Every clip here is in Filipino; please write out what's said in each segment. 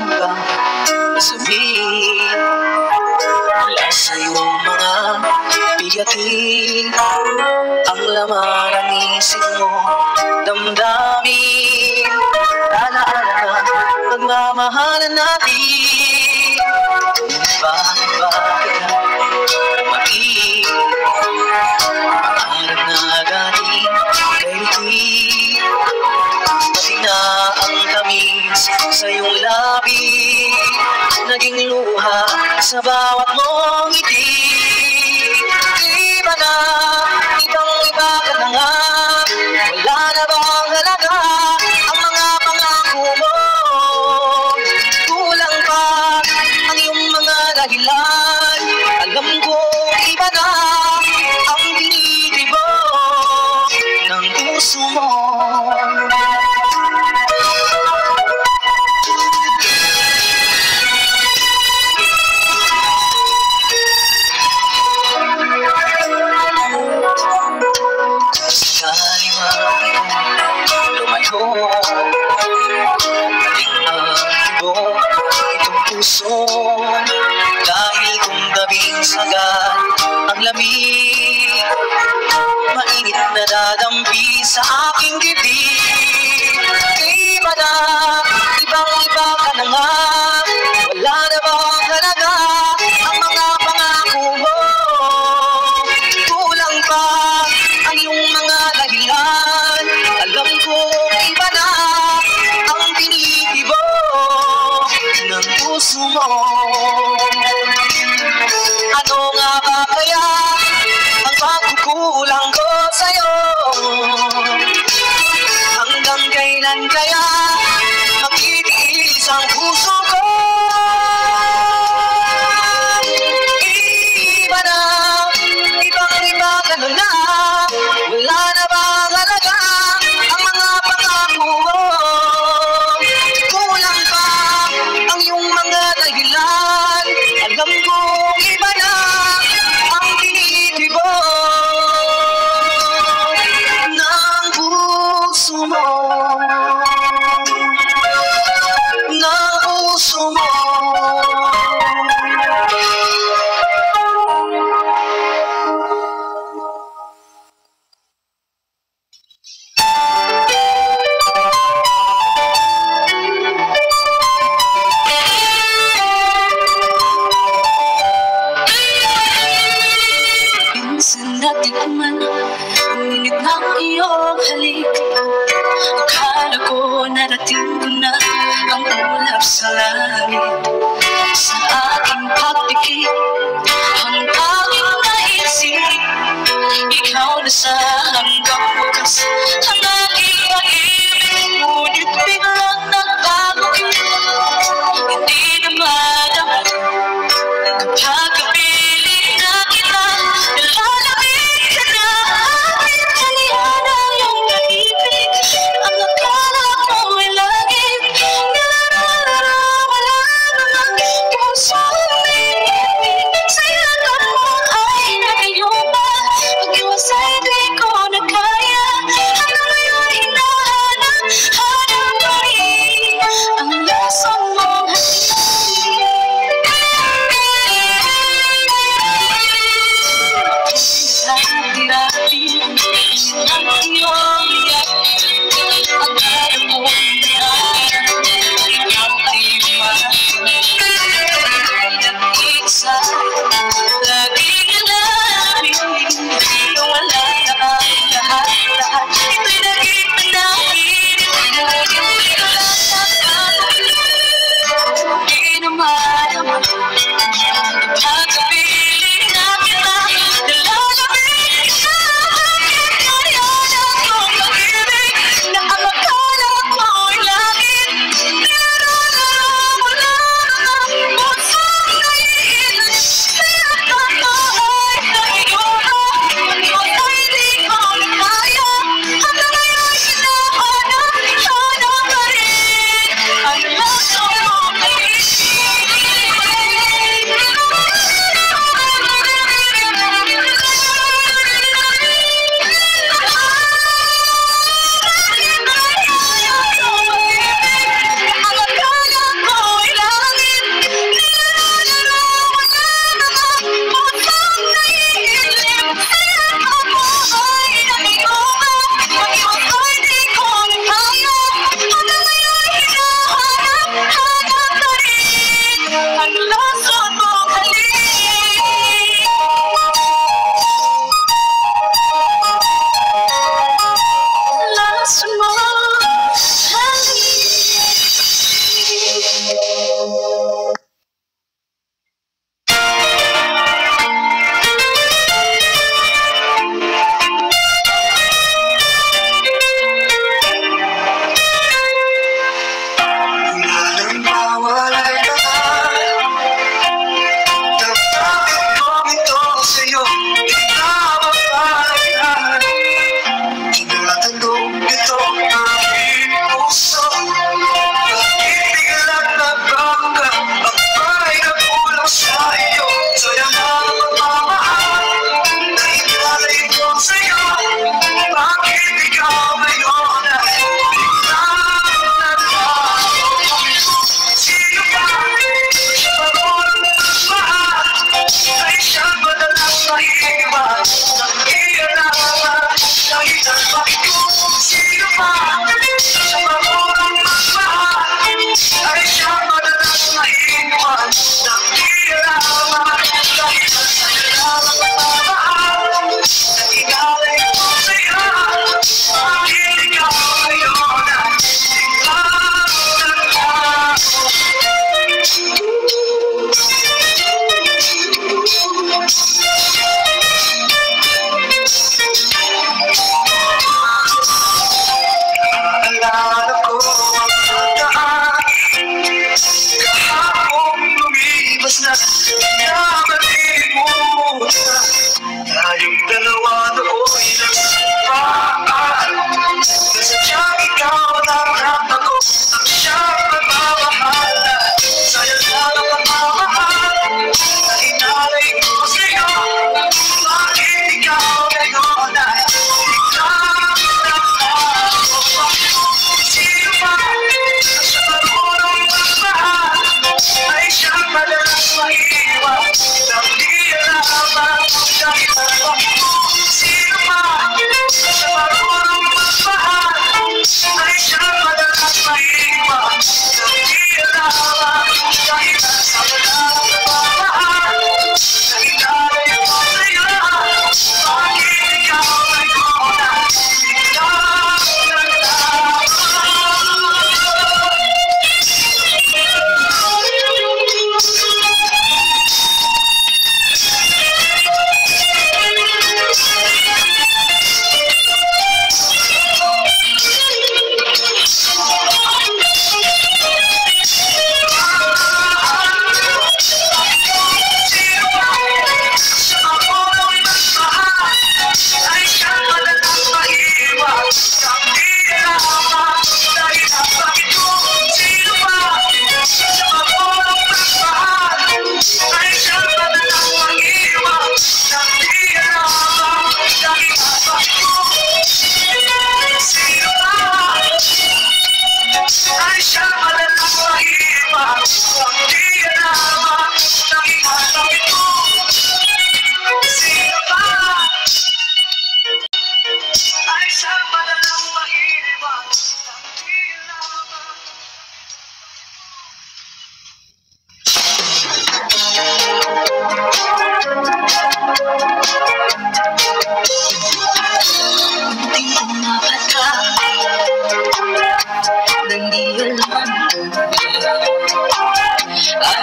bang sabihin mula sa iyong mga bigatin? Ang laman ng isip mo, damdamin, alaala, pagmamahalan natin. Bakit na mag-iib, pangarap na galing kay Ricky, pati na ang tamis sa iyong labi, naging luha sa bawat mong ngiti. Iba na, ibang-iba ka na nga, wala na bang halaga ang mga pangako mo? Kulang pa ang iyong mga dahilan, alam ko iba na ang tinitibo ng puso mo. Dahil kung gabing sagad ang lamig, mainit na dadampi sa aking dibdib. Iba na, ibang-iba ka na nga, wala na bang halaga ang mga pangako mo? Kulang pa ang iyong mga dahilan, alam ko iba na ang tinitibo ng puso mo. Ano nga ba kaya ang pagkukulang ko sa'yo? Hanggang kailan kaya magtitiis ang puso ko? Iba na, ibang-iba ka na nga, wala na bang halaga ang mga pangako mo? Kulang pa ang iyong mga dahilan, alam ko iba na ang tinitibo ng puso mo, ng puso mo. Natikman ang init ng iyong halik, akala ko narating ko na ang ulap sa langit. Sa aking pagpikit, ang tanging naisip, ikaw na sa hanggang wakas ang aking pag-ibig. Ngunit biglang nagbago, hindi na malaman kapag kapiling na kita. Lalamig ka na, talihan ang iyong pag-ibig. Ang akala ko ay laging nilalaro, wala namang puso umiibig. Sa ilan mo ay nagayuma, pag-iwas ay di ko na kaya. Ano na Kahit nasa walang pagmamahal, kahit tayo'y masaya, bakit ikaw ay wala? Ikaw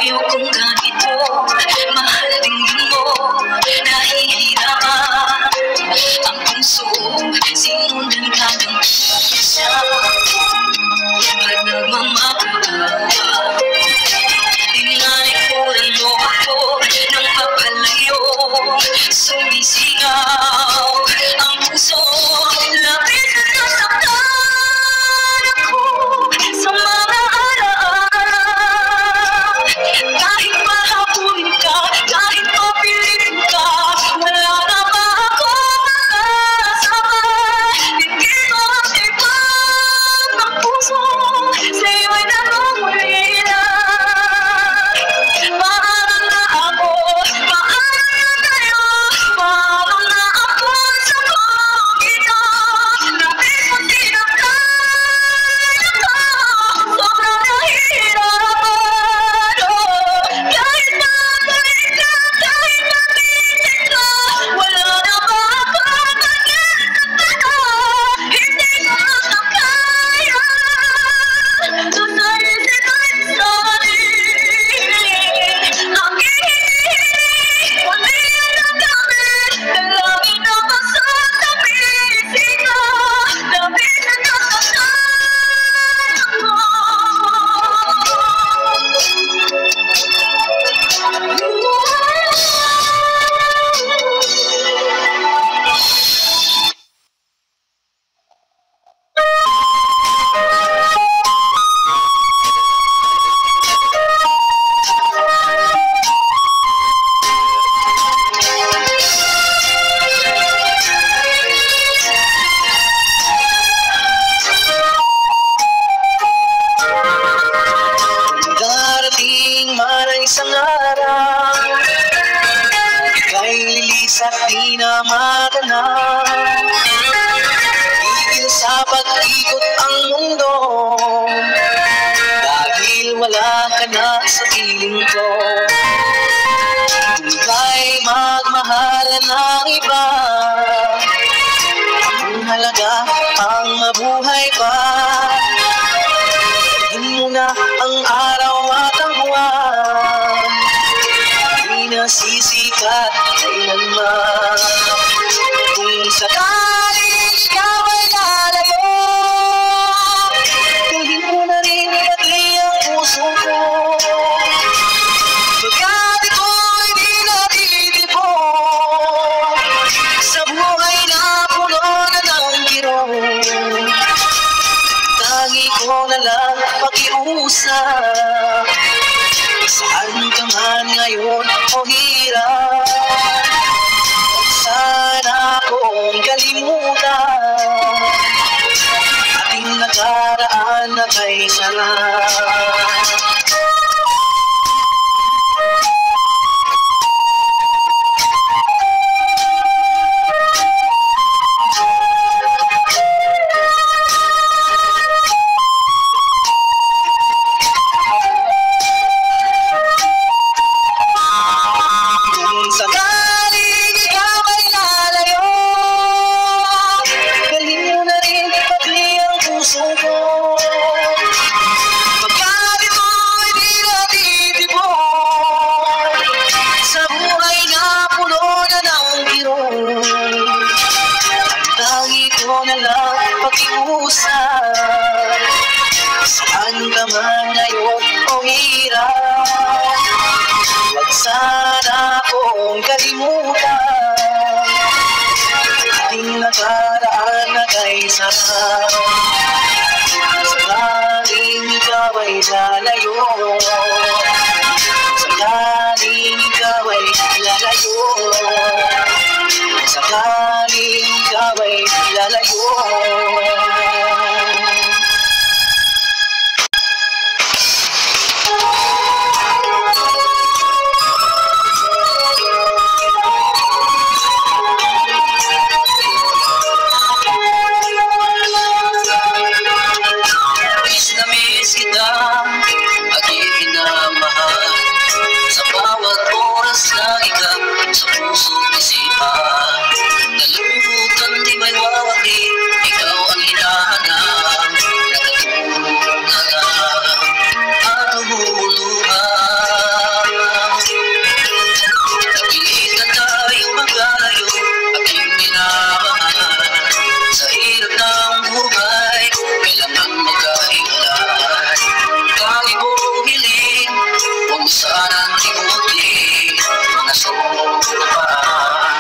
ayaw kong ganito, mahal tingin mo, nahihirapan ang puso, sinundan ka ng isa, pag nagmamahal. Tinanikuran mo ako ng papalayo, sumisigaw ang puso, labis na nasaktan ako sa mga alaala. Kahit mahabulin ka, kahit mapilitin ka, wala na ba ako makasama? Hindi mo matibag ng puso, sa'yo'y namumulila. Paalam na ako, paalam na tayo, paalam na ako sa kita. Labis mo sinaktan ako, sobrang nahihirapan. Kahit mabalik ka, kahit mapilit ka, wala na ba ako magkakapala? Hindi ko makakaya, susalisin ko'y sarili. Aking hinihiling, muli ang gamit, dalangin na masasabihin ka, labis na nasasaktan ako. Darating man ang isang araw, ika'y lilis at di na maganap. Tigil sa pag-ikot ang mundo, dahil wala ka na sa piling ko. Kung ika'y magmahal ng iba, ang halaga ang mabuhay pa. Tingin mo na ang araw at ang buwan, di nasisikat kailanman. Kung sakaling ikaw ay lalayo, tingin mo na rin pati ang puso ko. Pagkat iko'y di natitipon sa buhay na puno na ng kirong, tangi ko na lang pakiusap. Saan ka man ngayon o hirap, sana akong kalimutan ating nakaraan na kay sarap. hirap. Huwag sana akong kalimutan ating nakaraan na kay sarap. Sakaling ikaw ay lalayo, sakaling ikaw ay lalayo, sakaling ikaw ay lalayo. Miss kita, aking minamahal, sa bawat oras na ikaw sa puso't isipan. Nalungkutan di may wawagi, ikaw ang hinahanap, nakatulog na lang at lumuluhan. Napilitan tayo magkalayo, aking minamahal, sa hirap ng buhay, kailangan magkahiwalay. Lagi kong hiling, huwag sanang limutin mga sopan,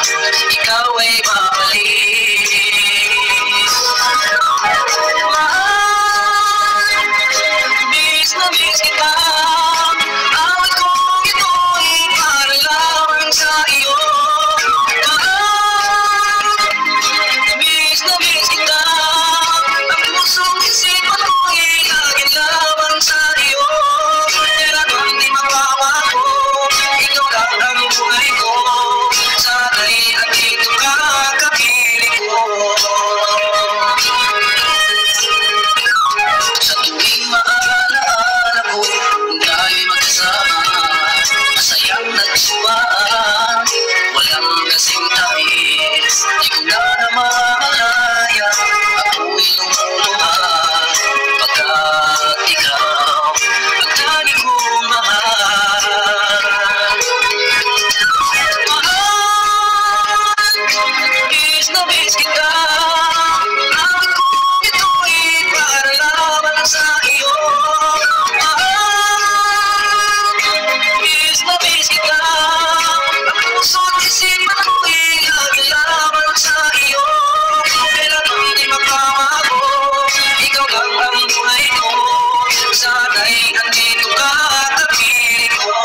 ikaw ay mabalik. Mahal, miss na miss kita, awit kong ito'y para lamang sa iyo. Mahal, miss na miss kita, ang pusong isipan ko'y lagi lamang sa iyo. Kaya bang di magbabago, ikaw lang ang buhay ko, sana'y andito ka kapiling ko. Sa tuwing maalaala ko, kung tayo'y magkasama, masayang nagsuwaan, walang kasing tamis. Di ko na namamalaya, ako'y lumuluha, pagkat ikaw ang tanging kong mahal. Mahal, miss na miss kita, awit kong ito'y para lamang sa iyo. Mahal, miss na miss kita, ang puso't isipan ko'y lagi lamang sa iyo. Kailan bang di magbabago, ikaw lang ang buhay ko, sana'y andito ka kapiling ko.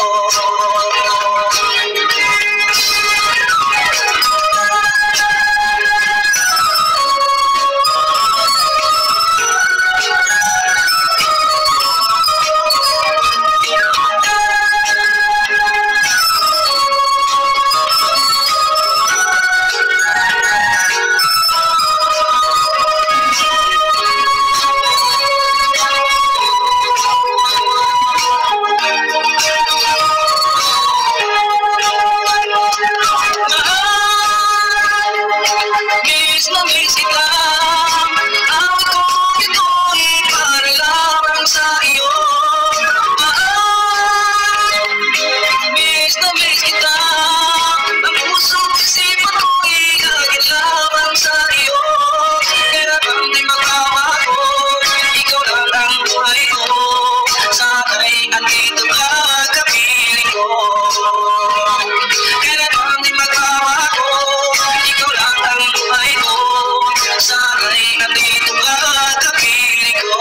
Miss na miss kita, awit kong ito'y para lamang sa iyo. Mahal, miss na miss kita, ang puso't isipan ko'y lagi lamang sa iyo. Kaya bang di magbabago, ikaw lang ang buhay ko, sana'y andito ka kapiling ko. Kaya bang di magbabago, ikaw lang ang buhay ko, sana'y andito ka kapiling ko.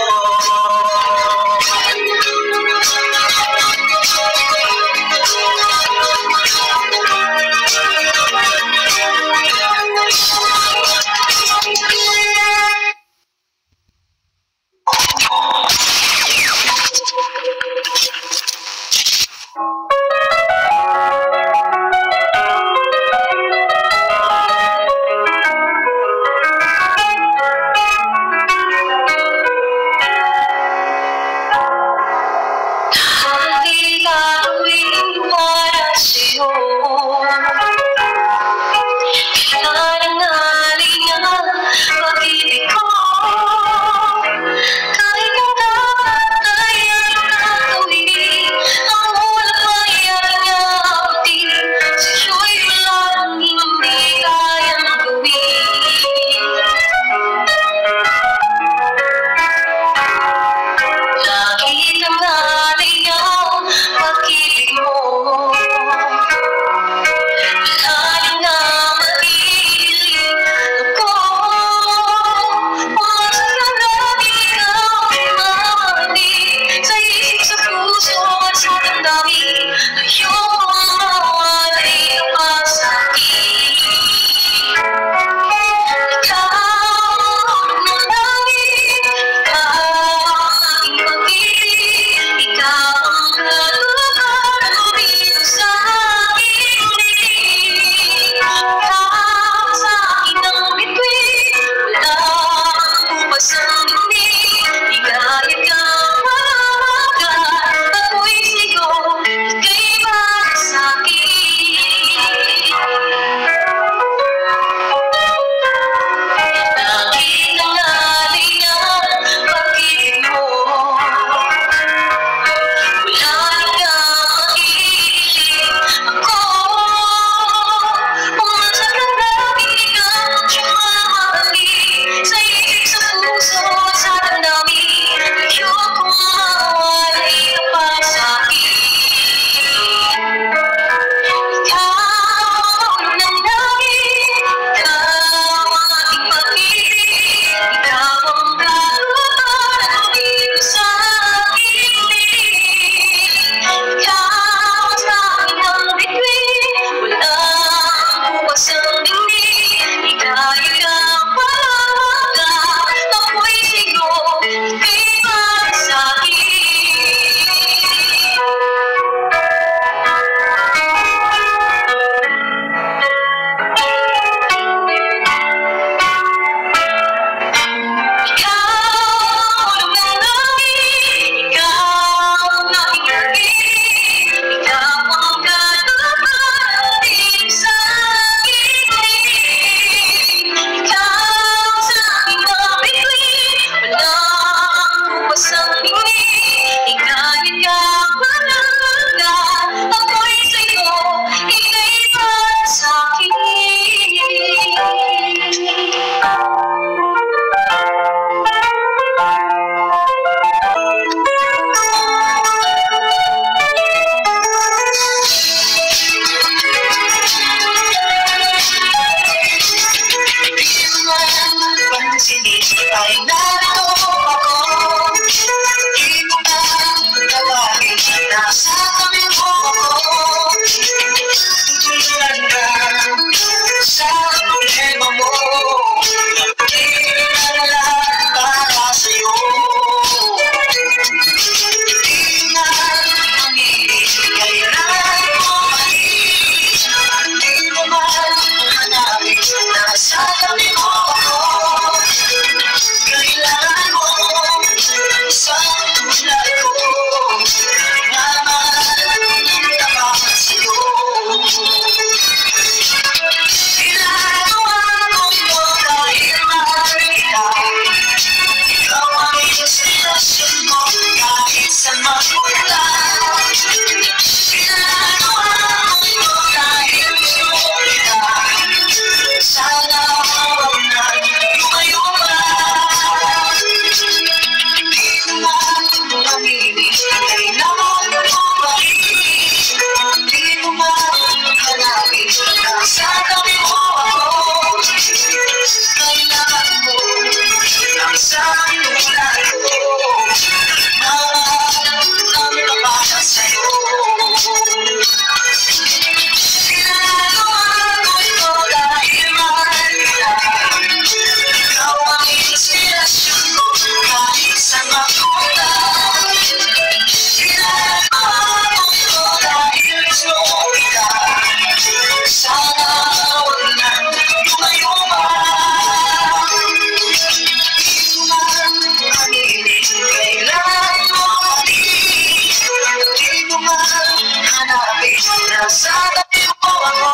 hanapin. Nasa tabi mo ako